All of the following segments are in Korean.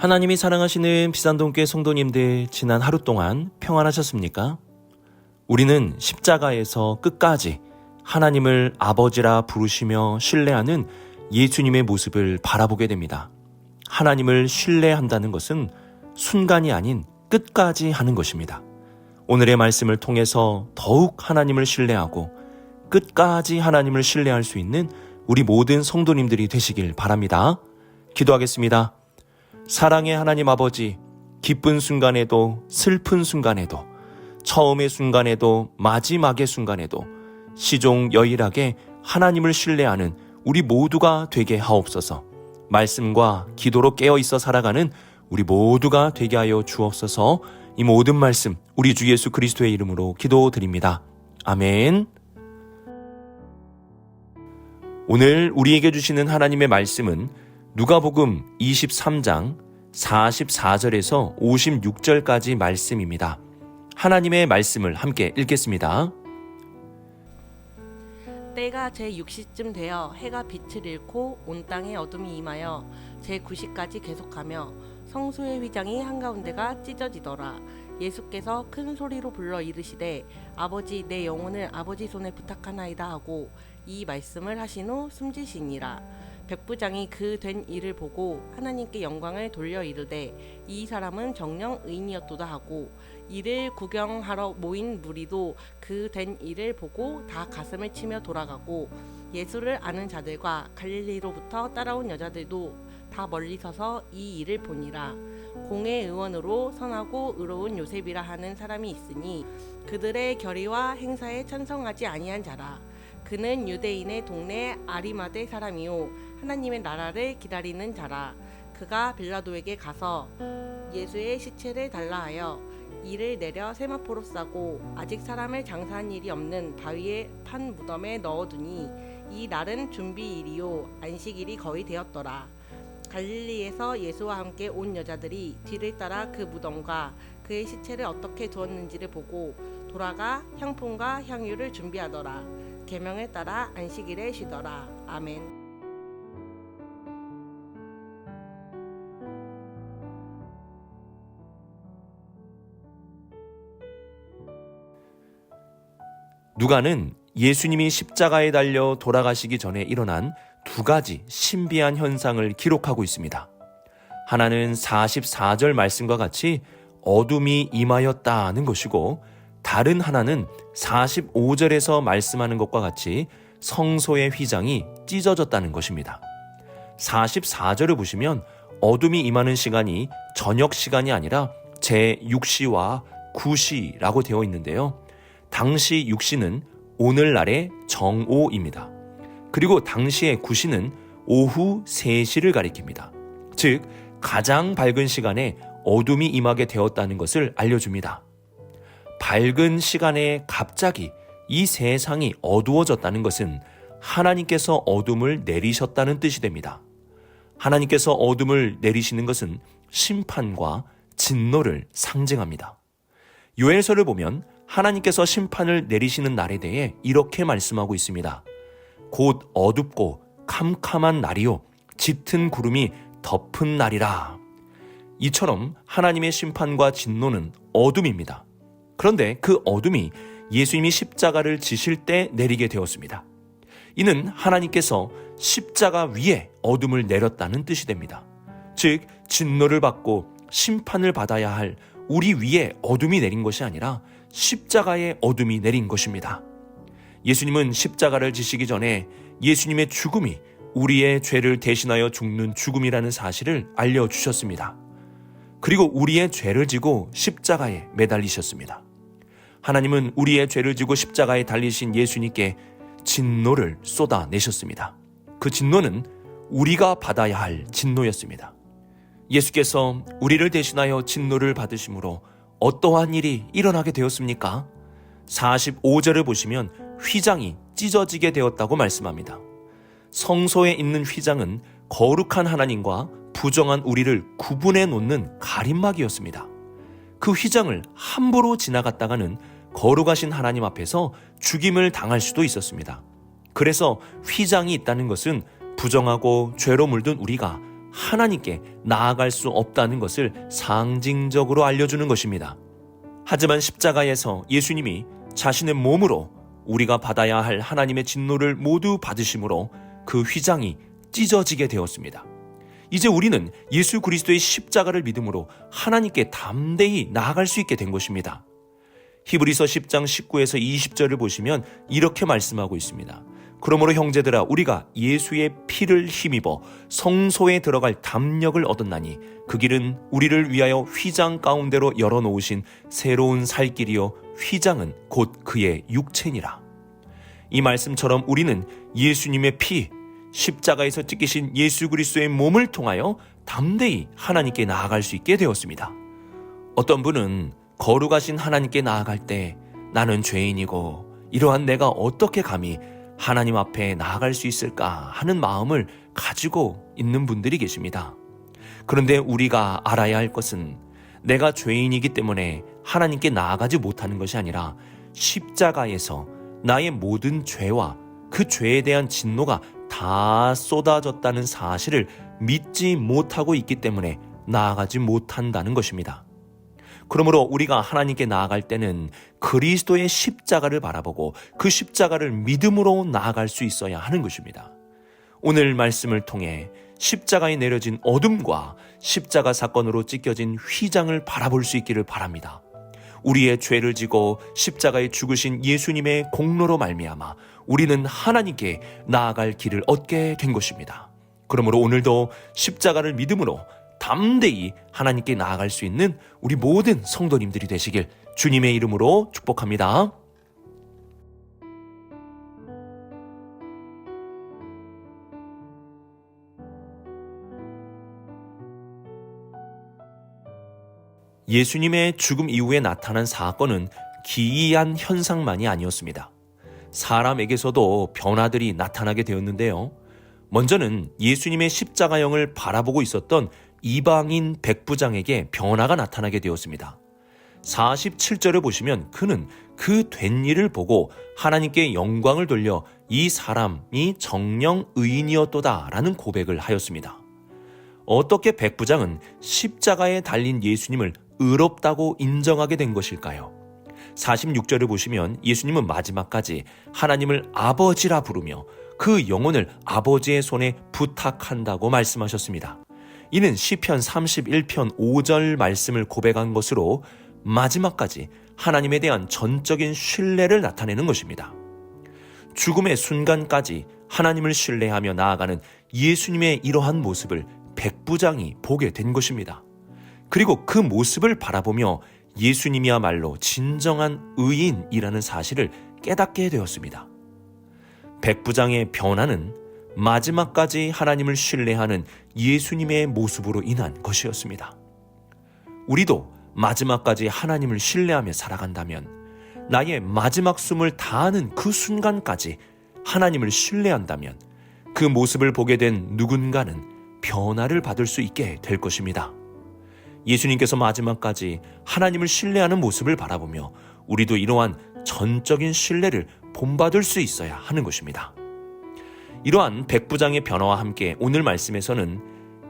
하나님이 사랑하시는 비산동교회 성도님들, 지난 하루 동안 평안하셨습니까? 우리는 십자가에서 끝까지 하나님을 아버지라 부르시며 신뢰하는 예수님의 모습을 바라보게 됩니다. 하나님을 신뢰한다는 것은 순간이 아닌 끝까지 하는 것입니다. 오늘의 말씀을 통해서 더욱 하나님을 신뢰하고 끝까지 하나님을 신뢰할 수 있는 우리 모든 성도님들이 되시길 바랍니다. 기도하겠습니다. 사랑의 하나님 아버지, 기쁜 순간에도 슬픈 순간에도 처음의 순간에도 마지막의 순간에도 시종여일하게 하나님을 신뢰하는 우리 모두가 되게 하옵소서. 말씀과 기도로 깨어있어 살아가는 우리 모두가 되게 하여 주옵소서. 이 모든 말씀 우리 주 예수 그리스도의 이름으로 기도드립니다. 아멘. 오늘 우리에게 주시는 하나님의 말씀은 누가복음 23장 44절에서 56절까지 말씀입니다. 하나님의 말씀을 함께 읽겠습니다. 때가 제6시쯤 되어 해가 빛을 잃고 온 땅에 어둠이 임하여 제9시까지 계속하며 성소의 휘장이 한가운데가 찢어지더라. 예수께서 큰 소리로 불러 이르시되 아버지 내 영혼을 아버지 손에 부탁하나이다 하고 이 말씀을 하신 후 숨지시니라. 백부장이 그 된 일을 보고 하나님께 영광을 돌려 이르되 이 사람은 정녕 의인이었도다 하고 이를 구경하러 모인 무리도 그 된 일을 보고 다 가슴을 치며 돌아가고 예수를 아는 자들과 갈릴리로부터 따라온 여자들도 다 멀리 서서 이 일을 보니라. 공회 의원으로 선하고 의로운 요셉이라 하는 사람이 있으니 그들의 결의와 행사에 찬성하지 아니한 자라. 그는 유대인의 동네 아리마대 사람이요 하나님의 나라를 기다리는 자라. 그가 빌라도에게 가서 예수의 시체를 달라 하여 이를 내려 세마포로 싸고 아직 사람을 장사한 일이 없는 바위에 판 무덤에 넣어두니 이 날은 준비일이요 안식일이 거의 되었더라. 갈릴리에서 예수와 함께 온 여자들이 뒤를 따라 그 무덤과 그의 시체를 어떻게 두었는지를 보고 돌아가 향품과 향유를 준비하더라. 계명에 따라 안식일에 쉬더라. 아멘. 누가는 예수님이 십자가에 달려 돌아가시기 전에 일어난 두 가지 신비한 현상을 기록하고 있습니다. 하나는 44절 말씀과 같이 어둠이 임하였다는 것이고, 다른 하나는 45절에서 말씀하는 것과 같이 성소의 휘장이 찢어졌다는 것입니다. 44절을 보시면 어둠이 임하는 시간이 저녁 시간이 아니라 제6시와 9시라고 되어 있는데요. 당시 6시는 오늘날의 정오입니다. 그리고 당시의 9시는 오후 3시를 가리킵니다. 즉 가장 밝은 시간에 어둠이 임하게 되었다는 것을 알려줍니다. 밝은 시간에 갑자기 이 세상이 어두워졌다는 것은 하나님께서 어둠을 내리셨다는 뜻이 됩니다. 하나님께서 어둠을 내리시는 것은 심판과 진노를 상징합니다. 요엘서를 보면 하나님께서 심판을 내리시는 날에 대해 이렇게 말씀하고 있습니다. 곧 어둡고 캄캄한 날이요 짙은 구름이 덮은 날이라. 이처럼 하나님의 심판과 진노는 어둠입니다. 그런데 그 어둠이 예수님이 십자가를 지실 때 내리게 되었습니다. 이는 하나님께서 십자가 위에 어둠을 내렸다는 뜻이 됩니다. 즉 진노를 받고 심판을 받아야 할 우리 위에 어둠이 내린 것이 아니라 십자가에 어둠이 내린 것입니다. 예수님은 십자가를 지시기 전에 예수님의 죽음이 우리의 죄를 대신하여 죽는 죽음이라는 사실을 알려주셨습니다. 그리고 우리의 죄를 지고 십자가에 매달리셨습니다. 하나님은 우리의 죄를 지고 십자가에 달리신 예수님께 진노를 쏟아내셨습니다. 그 진노는 우리가 받아야 할 진노였습니다. 예수께서 우리를 대신하여 진노를 받으심으로 어떠한 일이 일어나게 되었습니까? 45절을 보시면 휘장이 찢어지게 되었다고 말씀합니다. 성소에 있는 휘장은 거룩한 하나님과 부정한 우리를 구분해 놓는 가림막이었습니다. 그 휘장을 함부로 지나갔다가는 거룩하신 하나님 앞에서 죽임을 당할 수도 있었습니다. 그래서 휘장이 있다는 것은 부정하고 죄로 물든 우리가 하나님께 나아갈 수 없다는 것을 상징적으로 알려주는 것입니다. 하지만 십자가에서 예수님이 자신의 몸으로 우리가 받아야 할 하나님의 진노를 모두 받으심으로 그 휘장이 찢어지게 되었습니다. 이제 우리는 예수 그리스도의 십자가를 믿음으로 하나님께 담대히 나아갈 수 있게 된 것입니다. 히브리서 10장 19에서 20절을 보시면 이렇게 말씀하고 있습니다. 그러므로 형제들아 우리가 예수의 피를 힘입어 성소에 들어갈 담력을 얻었나니 그 길은 우리를 위하여 휘장 가운데로 열어놓으신 새로운 살 길이요 휘장은 곧 그의 육체니라. 이 말씀처럼 우리는 예수님의 피, 십자가에서 찢기신 예수 그리스도의 몸을 통하여 담대히 하나님께 나아갈 수 있게 되었습니다. 어떤 분은 거룩하신 하나님께 나아갈 때 나는 죄인이고 이러한 내가 어떻게 감히 하나님 앞에 나아갈 수 있을까 하는 마음을 가지고 있는 분들이 계십니다. 그런데 우리가 알아야 할 것은 내가 죄인이기 때문에 하나님께 나아가지 못하는 것이 아니라 십자가에서 나의 모든 죄와 그 죄에 대한 진노가 다 쏟아졌다는 사실을 믿지 못하고 있기 때문에 나아가지 못한다는 것입니다. 그러므로 우리가 하나님께 나아갈 때는 그리스도의 십자가를 바라보고 그 십자가를 믿음으로 나아갈 수 있어야 하는 것입니다. 오늘 말씀을 통해 십자가에 내려진 어둠과 십자가 사건으로 찢겨진 휘장을 바라볼 수 있기를 바랍니다. 우리의 죄를 지고 십자가에 죽으신 예수님의 공로로 말미암아 우리는 하나님께 나아갈 길을 얻게 된 것입니다. 그러므로 오늘도 십자가를 믿음으로 담대히 하나님께 나아갈 수 있는 우리 모든 성도님들이 되시길 주님의 이름으로 축복합니다. 예수님의 죽음 이후에 나타난 사건은 기이한 현상만이 아니었습니다. 사람에게서도 변화들이 나타나게 되었는데요. 먼저는 예수님의 십자가형을 바라보고 있었던 이방인 백부장에게 변화가 나타나게 되었습니다. 47절을 보시면 그는 그 된 일을 보고 하나님께 영광을 돌려 이 사람이 정령 의인이었도다 라는 고백을 하였습니다. 어떻게 백부장은 십자가에 달린 예수님을 의롭다고 인정하게 된 것일까요? 46절을 보시면 예수님은 마지막까지 하나님을 아버지라 부르며 그 영혼을 아버지의 손에 부탁한다고 말씀하셨습니다. 이는 시편 31편 5절 말씀을 고백한 것으로 마지막까지 하나님에 대한 전적인 신뢰를 나타내는 것입니다. 죽음의 순간까지 하나님을 신뢰하며 나아가는 예수님의 이러한 모습을 백부장이 보게 된 것입니다. 그리고 그 모습을 바라보며 예수님이야말로 진정한 의인이라는 사실을 깨닫게 되었습니다. 백부장의 변화는 마지막까지 하나님을 신뢰하는 예수님의 모습으로 인한 것이었습니다. 우리도 마지막까지 하나님을 신뢰하며 살아간다면 나의 마지막 숨을 다하는 그 순간까지 하나님을 신뢰한다면 그 모습을 보게 된 누군가는 변화를 받을 수 있게 될 것입니다. 예수님께서 마지막까지 하나님을 신뢰하는 모습을 바라보며 우리도 이러한 전적인 신뢰를 본받을 수 있어야 하는 것입니다. 이러한 백부장의 변화와 함께 오늘 말씀에서는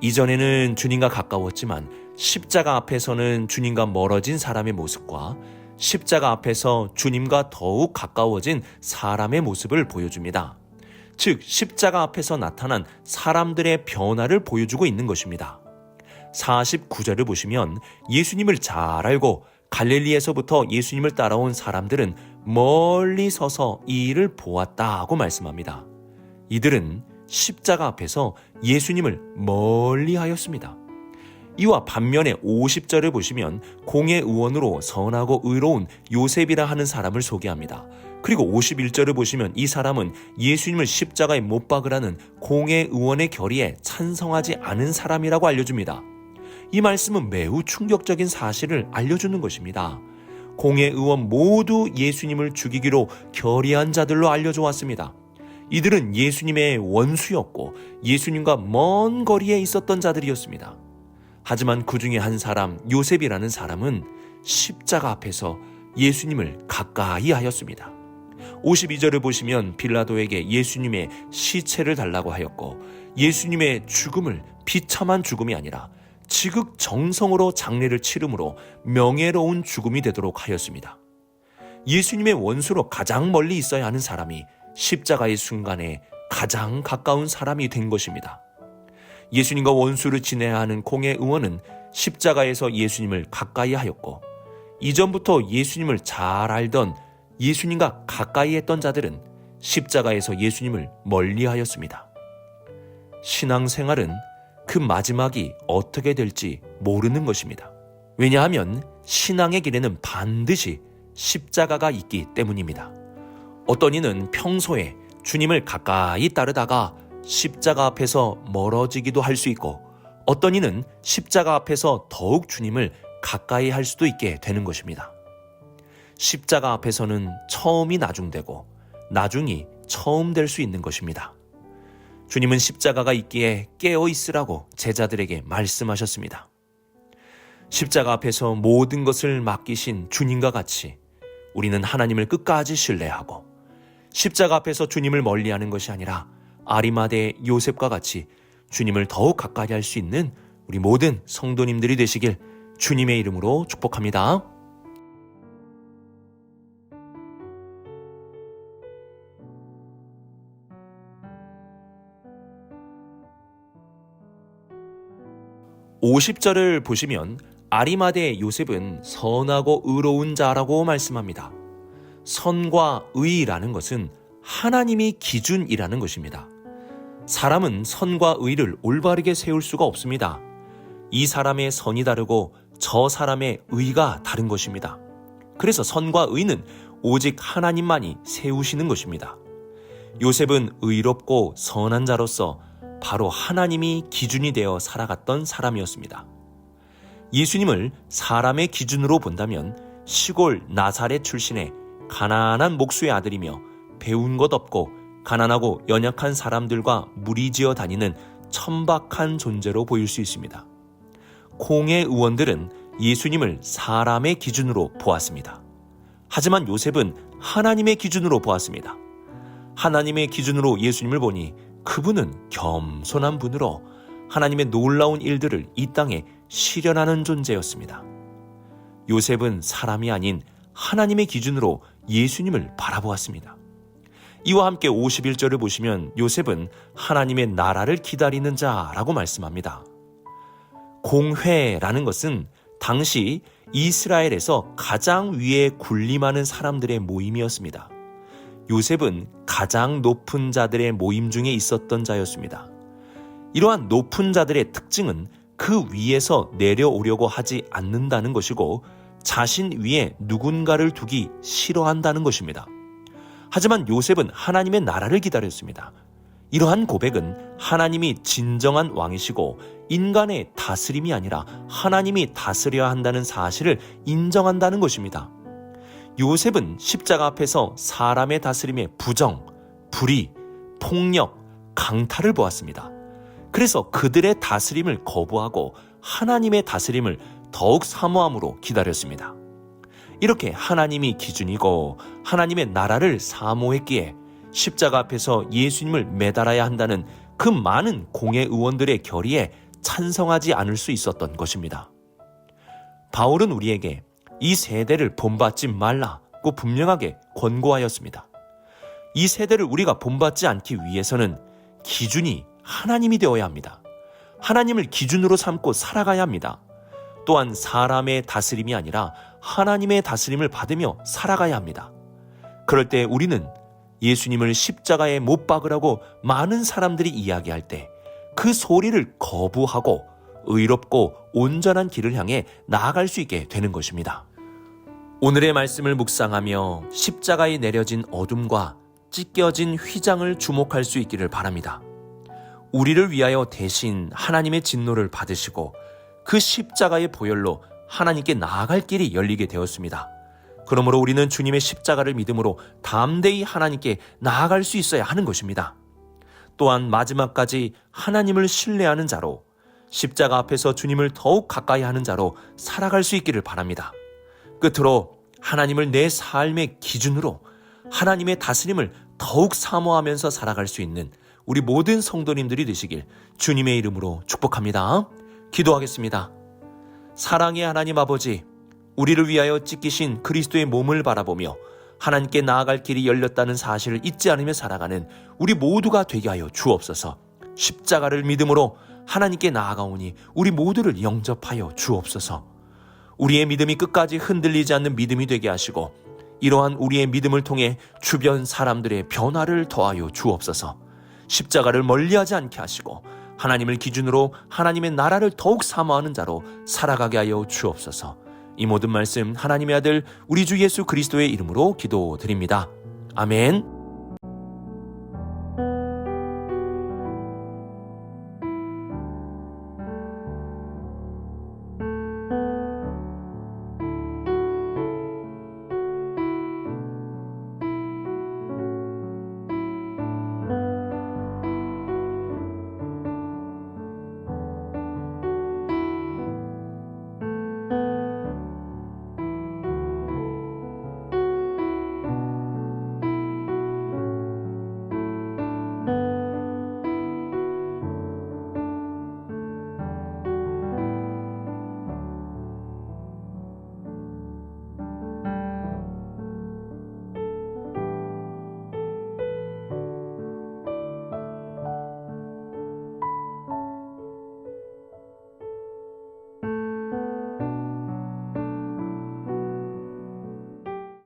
이전에는 주님과 가까웠지만 십자가 앞에서는 주님과 멀어진 사람의 모습과 십자가 앞에서 주님과 더욱 가까워진 사람의 모습을 보여줍니다. 즉 십자가 앞에서 나타난 사람들의 변화를 보여주고 있는 것입니다. 49절을 보시면 예수님을 잘 알고 갈릴리에서부터 예수님을 따라온 사람들은 멀리 서서 이 일을 보았다고 말씀합니다. 이들은 십자가 앞에서 예수님을 멀리 하였습니다. 이와 반면에 50절을 보시면 공회의원으로 선하고 의로운 요셉이라 하는 사람을 소개합니다. 그리고 51절을 보시면 이 사람은 예수님을 십자가에 못 박으라는 공회의원의 결의에 찬성하지 않은 사람이라고 알려줍니다. 이 말씀은 매우 충격적인 사실을 알려주는 것입니다. 공회의원 모두 예수님을 죽이기로 결의한 자들로 알려져 왔습니다. 이들은 예수님의 원수였고 예수님과 먼 거리에 있었던 자들이었습니다. 하지만 그 중에 한 사람 요셉이라는 사람은 십자가 앞에서 예수님을 가까이 하였습니다. 52절을 보시면 빌라도에게 예수님의 시체를 달라고 하였고 예수님의 죽음을 비참한 죽음이 아니라 지극정성으로 장례를 치름으로 명예로운 죽음이 되도록 하였습니다. 예수님의 원수로 가장 멀리 있어야 하는 사람이 십자가의 순간에 가장 가까운 사람이 된 것입니다. 예수님과 원수를 지내야 하는 공회 의원은 십자가에서 예수님을 가까이 하였고, 이전부터 예수님을 잘 알던 예수님과 가까이 했던 자들은 십자가에서 예수님을 멀리 하였습니다. 신앙생활은 그 마지막이 어떻게 될지 모르는 것입니다. 왜냐하면 신앙의 길에는 반드시 십자가가 있기 때문입니다. 어떤 이는 평소에 주님을 가까이 따르다가 십자가 앞에서 멀어지기도 할 수 있고, 어떤 이는 십자가 앞에서 더욱 주님을 가까이 할 수도 있게 되는 것입니다. 십자가 앞에서는 처음이 나중되고 나중이 처음 될 수 있는 것입니다. 주님은 십자가가 있기에 깨어 있으라고 제자들에게 말씀하셨습니다. 십자가 앞에서 모든 것을 맡기신 주님과 같이 우리는 하나님을 끝까지 신뢰하고, 십자가 앞에서 주님을 멀리하는 것이 아니라 아리마대 요셉과 같이 주님을 더욱 가까이 할 수 있는 우리 모든 성도님들이 되시길 주님의 이름으로 축복합니다. (50절을) 보시면 아리마대 요셉은 선하고 의로운 자라고 말씀합니다. 선과 의라는 것은 하나님이 기준이라는 것입니다. 사람은 선과 의를 올바르게 세울 수가 없습니다. 이 사람의 선이 다르고 저 사람의 의가 다른 것입니다. 그래서 선과 의는 오직 하나님만이 세우시는 것입니다. 요셉은 의롭고 선한 자로서 바로 하나님이 기준이 되어 살아갔던 사람이었습니다. 예수님을 사람의 기준으로 본다면 시골 나사렛 출신의 가난한 목수의 아들이며 배운 것 없고 가난하고 연약한 사람들과 무리지어 다니는 천박한 존재로 보일 수 있습니다. 공회 의원들은 예수님을 사람의 기준으로 보았습니다. 하지만 요셉은 하나님의 기준으로 보았습니다. 하나님의 기준으로 예수님을 보니 그분은 겸손한 분으로 하나님의 놀라운 일들을 이 땅에 실현하는 존재였습니다. 요셉은 사람이 아닌 하나님의 기준으로 예수님을 바라보았습니다. 이와 함께 51절을 보시면 요셉은 하나님의 나라를 기다리는 자라고 말씀합니다. 공회라는 것은 당시 이스라엘에서 가장 위에 군림하는 사람들의 모임이었습니다. 요셉은 가장 높은 자들의 모임 중에 있었던 자였습니다. 이러한 높은 자들의 특징은 그 위에서 내려오려고 하지 않는다는 것이고, 자신 위에 누군가를 두기 싫어한다는 것입니다. 하지만 요셉은 하나님의 나라를 기다렸습니다. 이러한 고백은 하나님이 진정한 왕이시고 인간의 다스림이 아니라 하나님이 다스려야 한다는 사실을 인정한다는 것입니다. 요셉은 십자가 앞에서 사람의 다스림의 부정, 불의, 폭력, 강탈을 보았습니다. 그래서 그들의 다스림을 거부하고 하나님의 다스림을 더욱 사모함으로 기다렸습니다. 이렇게 하나님이 기준이고 하나님의 나라를 사모했기에 십자가 앞에서 예수님을 매달아야 한다는 그 많은 공회 의원들의 결의에 찬성하지 않을 수 있었던 것입니다. 바울은 우리에게 이 세대를 본받지 말라고 분명하게 권고하였습니다. 이 세대를 우리가 본받지 않기 위해서는 기준이 하나님이 되어야 합니다. 하나님을 기준으로 삼고 살아가야 합니다. 또한 사람의 다스림이 아니라 하나님의 다스림을 받으며 살아가야 합니다. 그럴 때 우리는 예수님을 십자가에 못 박으라고 많은 사람들이 이야기할 때 그 소리를 거부하고 의롭고 온전한 길을 향해 나아갈 수 있게 되는 것입니다. 오늘의 말씀을 묵상하며 십자가에 내려진 어둠과 찢겨진 휘장을 주목할 수 있기를 바랍니다. 우리를 위하여 대신 하나님의 진노를 받으시고 그 십자가의 보혈로 하나님께 나아갈 길이 열리게 되었습니다. 그러므로 우리는 주님의 십자가를 믿음으로 담대히 하나님께 나아갈 수 있어야 하는 것입니다. 또한 마지막까지 하나님을 신뢰하는 자로, 십자가 앞에서 주님을 더욱 가까이 하는 자로 살아갈 수 있기를 바랍니다. 끝으로 하나님을 내 삶의 기준으로 하나님의 다스림을 더욱 사모하면서 살아갈 수 있는 우리 모든 성도님들이 되시길 주님의 이름으로 축복합니다. 기도하겠습니다. 사랑의 하나님 아버지, 우리를 위하여 찢기신 그리스도의 몸을 바라보며 하나님께 나아갈 길이 열렸다는 사실을 잊지 않으며 살아가는 우리 모두가 되게 하여 주옵소서. 십자가를 믿음으로 하나님께 나아가오니 우리 모두를 영접하여 주옵소서. 우리의 믿음이 끝까지 흔들리지 않는 믿음이 되게 하시고 이러한 우리의 믿음을 통해 주변 사람들의 변화를 더하여 주옵소서. 십자가를 멀리하지 않게 하시고 하나님을 기준으로 하나님의 나라를 더욱 사모하는 자로 살아가게 하여 주옵소서. 이 모든 말씀 하나님의 아들 우리 주 예수 그리스도의 이름으로 기도드립니다. 아멘.